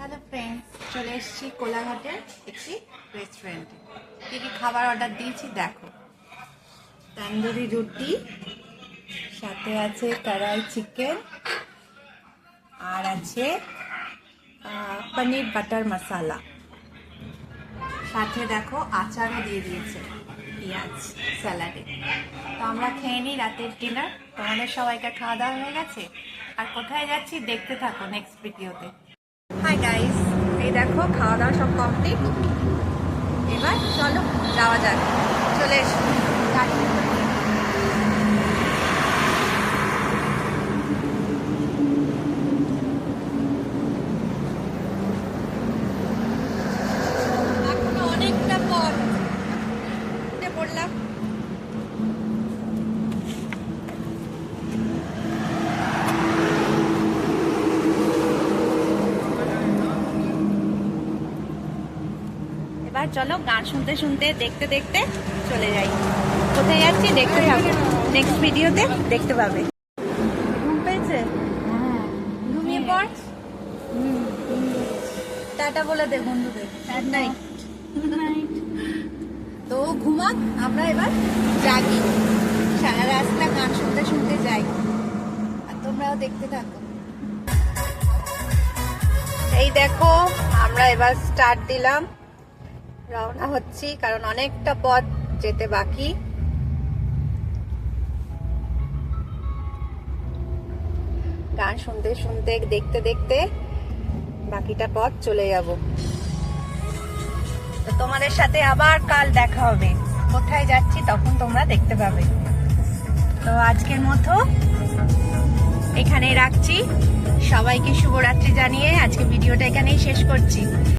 Hello friends, চলে এসেছি কোলাঘাটের একটি রেস্টুরেন্টে। কি কি খাবার অর্ডার দিয়েছি দেখো। তন্দুরি রুটি, সাথে আছে কড়াই চিকেন, আর আছে পনির বাটার মশালা, সাথে দেখো আচারও দিয়ে দিয়েছে, পেঁয়াজ স্যালাডে। তো আমরা খেয়ে নিই রাতের ডিনার। তোমাদের সবাইকার খাওয়া দাওয়া হয়ে গেছে, আর কোথায় যাচ্ছি দেখতে থাকো নেক্সট ভিডিওতে। হাই গাইস, এই দেখো খাওয়া দাওয়া সব কমপ্লিট। এবার চলো যাওয়া যাক, চলে এসো গাড়ি। এখনো অনেকটা পথ, উঠে পড়লাম। এবার চলো গান শুনতে শুনতে দেখতে দেখতে চলে যাই। কোথায় যাচ্ছি দেখতে থাকো, নেক্সট ভিডিওতে দেখতে পাবে। ঘুম পেয়েছে? ঘুমিয়ে পড়। টাটা বলে দে বন্ধুদের। Good night. তো ঘুমাক, আমরা এবার জাগি, সারা রাস্তা গান শুনতে শুনতে যাই, আর তোমরাও দেখতে থাকো। এই দেখো আমরা এবার স্টার্ট দিলাম, রওনা হচ্ছি, কারণ অনেকটা পথ যেতে বাকি। গান শুনতে শুনতে দেখতে দেখতে বাকিটা পথ চলে যাব। তো তোমাদের সাথে আবার কাল দেখা হবে, কোথায় যাচ্ছি তখন তোমরা দেখতে পাবে। তো আজকের মতো এখানেই রাখছি, সবাইকে শুভরাত্রি জানিয়ে আজকে ভিডিওটা এখানেই শেষ করছি।